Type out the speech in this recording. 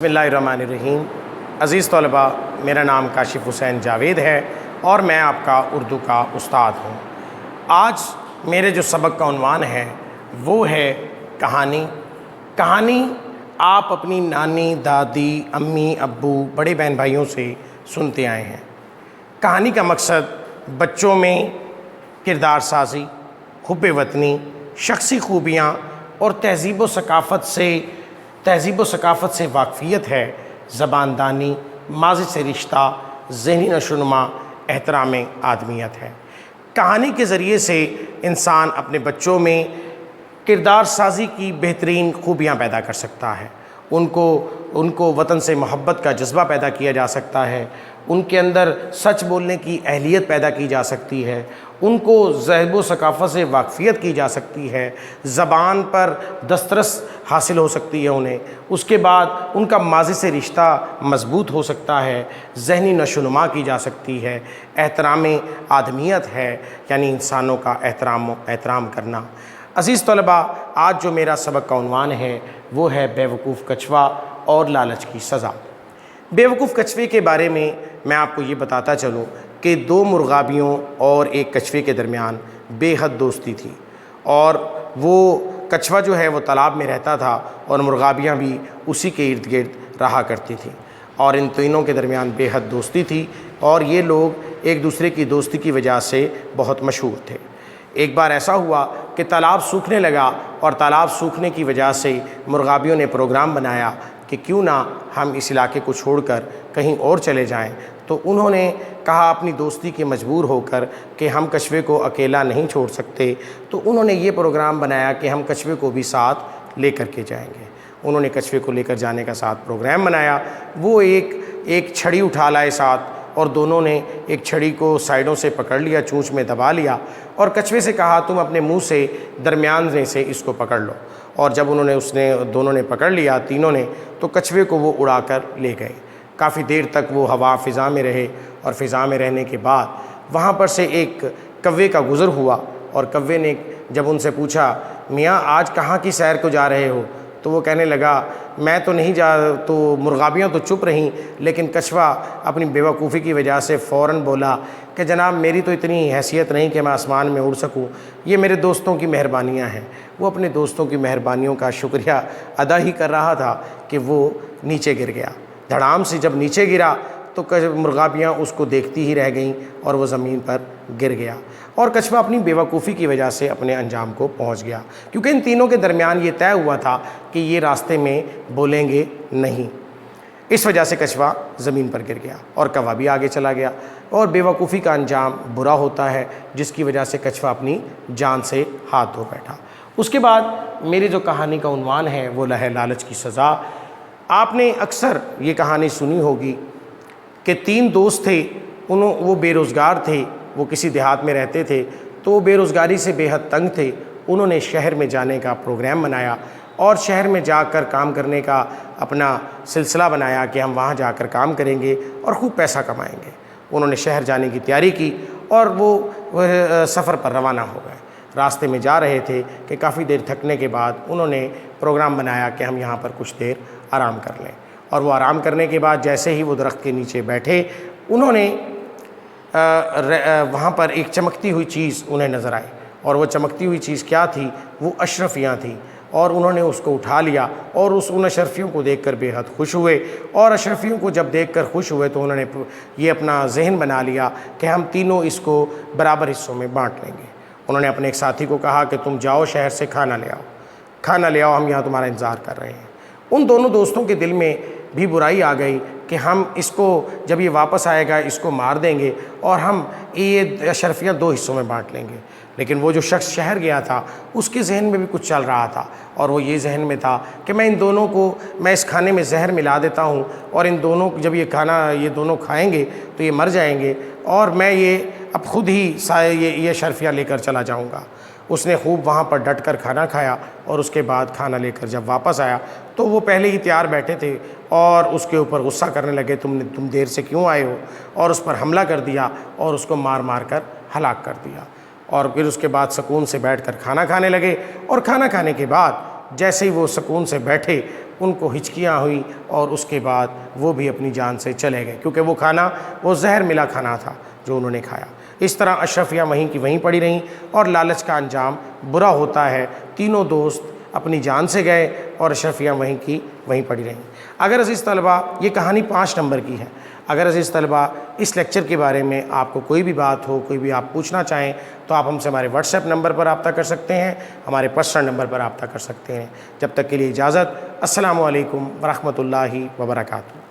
بسم اللہ الرحمن الرحیم۔ عزیز طلباء، میرا نام کاشف حسین جاوید ہے اور میں آپ کا اردو کا استاد ہوں۔ آج میرے جو سبق کا عنوان ہے وہ ہے کہانی۔ کہانی آپ اپنی نانی، دادی، امی، ابو، بڑے بہن بھائیوں سے سنتے آئے ہیں۔ کہانی کا مقصد بچوں میں کردار سازی، حب وطنی، شخصی خوبیاں اور تہذیب و ثقافت سے واقفیت ہے، زبان دانی، ماضی سے رشتہ، ذہنی نشوونما، احترام آدمیت ہے۔ کہانی کے ذریعے سے انسان اپنے بچوں میں کردار سازی کی بہترین خوبیاں پیدا کر سکتا ہے۔ ان کو وطن سے محبت کا جذبہ پیدا کیا جا سکتا ہے، ان کے اندر سچ بولنے کی اہلیت پیدا کی جا سکتی ہے، ان کو ذہب و ثقافت سے واقفیت کی جا سکتی ہے، زبان پر دسترس حاصل ہو سکتی ہے انہیں، اس کے بعد ان کا ماضی سے رشتہ مضبوط ہو سکتا ہے، ذہنی نشوونما کی جا سکتی ہے، احترام آدمیت ہے، یعنی انسانوں کا احترام کرنا۔ عزیز طلباء، آج جو میرا سبق کا عنوان ہے وہ ہے بے وقوف کچھوا اور لالچ کی سزا۔ بے وقوف کچھوے کے بارے میں آپ کو یہ بتاتا چلوں کہ دو مرغابیوں اور ایک کچھوے کے درمیان بے حد دوستی تھی، اور وہ کچھوا جو ہے وہ تالاب میں رہتا تھا اور مرغابیاں بھی اسی کے ارد گرد رہا کرتی تھیں، اور ان تینوں کے درمیان بے حد دوستی تھی، اور یہ لوگ ایک دوسرے کی دوستی کی وجہ سے بہت مشہور تھے۔ ایک بار ایسا ہوا کہ تالاب سوکھنے لگا، اور تالاب سوکھنے کی وجہ سے مرغابیوں نے پروگرام بنایا کہ کیوں نہ ہم اس علاقے کو چھوڑ کر کہیں اور چلے جائیں۔ تو انہوں نے کہا اپنی دوستی کے مجبور ہو کر کہ ہم کچھوے کو اکیلا نہیں چھوڑ سکتے، تو انہوں نے یہ پروگرام بنایا کہ ہم کچھوے کو بھی ساتھ لے کر کے جائیں گے۔ انہوں نے کچھوے کو لے کر جانے کا ساتھ پروگرام بنایا۔ وہ ایک چھڑی اٹھا لائے ساتھ، اور دونوں نے ایک چھڑی کو سائیڈوں سے پکڑ لیا، چونچ میں دبا لیا، اور کچھوے سے کہا تم اپنے منہ سے درمیان میں سے اس کو پکڑ لو۔ اور جب دونوں نے پکڑ لیا تینوں نے، تو کچھوے کو وہ اڑا کر لے گئے۔ کافی دیر تک وہ فضا میں رہے، اور فضا میں رہنے کے بعد وہاں پر سے ایک کوے کا گزر ہوا، اور کوے نے جب ان سے پوچھا میاں آج کہاں کی سیر کو جا رہے ہو، تو وہ کہنے لگا میں تو نہیں تو مرغابیاں تو چپ رہیں، لیکن کچھوا اپنی بے وقوفی کی وجہ سے فوراً بولا کہ جناب میری تو اتنی حیثیت نہیں کہ میں آسمان میں اڑ سکوں، یہ میرے دوستوں کی مہربانیاں ہیں۔ وہ اپنے دوستوں کی مہربانیوں کا شکریہ ادا ہی کر رہا تھا کہ وہ نیچے گر گیا۔ دھڑام سے جب نیچے گرا تو مرغابیاں اس کو دیکھتی ہی رہ گئیں، اور وہ زمین پر گر گیا، اور کچھوا اپنی بے وقوفی کی وجہ سے اپنے انجام کو پہنچ گیا، کیونکہ ان تینوں کے درمیان یہ طے ہوا تھا کہ یہ راستے میں بولیں گے نہیں۔ اس وجہ سے کچھوا زمین پر گر گیا، اور کوا بھی آگے چلا گیا، اور بے وقوفی کا انجام برا ہوتا ہے، جس کی وجہ سے کچھوا اپنی جان سے ہاتھ دھو بیٹھا۔ اس کے بعد میری جو کہانی کا عنوان ہے وہ ہے لالچ کی سزا۔ آپ نے اکثر یہ کہانی سنی ہوگی کہ تین دوست تھے، وہ بے روزگار تھے، وہ کسی دیہات میں رہتے تھے، تو وہ بے روزگاری سے بے حد تنگ تھے۔ انہوں نے شہر میں جانے کا پروگرام بنایا، اور شہر میں جا کر کام کرنے کا اپنا سلسلہ بنایا کہ ہم وہاں جا کر کام کریں گے اور خوب پیسہ کمائیں گے۔ انہوں نے شہر جانے کی تیاری کی، اور وہ سفر پر روانہ ہو گئے۔ راستے میں جا رہے تھے کہ کافی دیر تھکنے کے بعد انہوں نے پروگرام بنایا کہ ہم یہاں پر کچھ دیر آرام کر لیں، اور وہ آرام کرنے کے بعد جیسے ہی وہ درخت کے نیچے بیٹھے، انہوں نے وہاں پر ایک چمکتی ہوئی چیز انہیں نظر آئی، اور وہ چمکتی ہوئی چیز کیا تھی؟ وہ اشرفیاں تھیں، اور انہوں نے اس کو اٹھا لیا، اور ان اشرفیوں کو دیکھ کر بے حد خوش ہوئے۔ اور اشرفیوں کو جب دیکھ کر خوش ہوئے تو انہوں نے یہ اپنا ذہن بنا لیا کہ ہم تینوں اس کو برابر حصوں میں بانٹ لیں گے۔ انہوں نے اپنے ایک ساتھی کو کہا کہ تم جاؤ شہر سے کھانا لے آؤ، ہم یہاں تمہارا انتظار کر رہے ہیں۔ ان دونوں دوستوں کے دل میں بھی برائی آ گئی کہ ہم اس کو جب یہ واپس آئے گا اس کو مار دیں گے، اور ہم یہ اشرفیاں دو حصوں میں بانٹ لیں گے۔ لیکن وہ جو شخص شہر گیا تھا اس کے ذہن میں بھی کچھ چل رہا تھا، اور وہ یہ ذہن میں تھا کہ میں اس کھانے میں زہر ملا دیتا ہوں، اور ان دونوں جب یہ دونوں کھائیں گے تو یہ مر جائیں گے، اور میں یہ اب خود ہی یہ اشرفیاں لے کر چلا جاؤں گا۔ اس نے خوب وہاں پر ڈٹ کر کھانا کھایا، اور اس کے بعد کھانا لے کر جب واپس آیا تو وہ پہلے ہی تیار بیٹھے تھے، اور اس کے اوپر غصہ کرنے لگے تم دیر سے کیوں آئے ہو، اور اس پر حملہ کر دیا، اور اس کو مار کر ہلاک کر دیا۔ اور پھر اس کے بعد سکون سے بیٹھ کر کھانا کھانے لگے، اور کھانا کھانے کے بعد جیسے ہی وہ سکون سے بیٹھے ان کو ہچکیاں ہوئی اور اس کے بعد وہ بھی اپنی جان سے چلے گئے، کیونکہ وہ کھانا وہ زہر ملا کھانا تھا جو انہوں نے کھایا۔ اس طرح اشرفیہ وہیں کی وہیں پڑی رہیں اور لالچ کا انجام برا ہوتا ہے۔ تینوں دوست اپنی جان سے گئے اور اشرفیہ وہیں کی وہیں پڑی رہیں۔ اگر عزیز طلبہ یہ کہانی 5 نمبر کی ہے۔ اگر عزیز طلبہ اس لیکچر کے بارے میں آپ کو کوئی بھی بات ہو، کوئی بھی آپ پوچھنا چاہیں تو آپ ہم سے ہمارے واٹس ایپ نمبر پر رابطہ کر سکتے ہیں، ہمارے پرسنل نمبر پر رابطہ کر سکتے ہیں۔ جب تک کے لیے اجازت، السلام علیکم ورحمۃ اللہ وبرکاتہ۔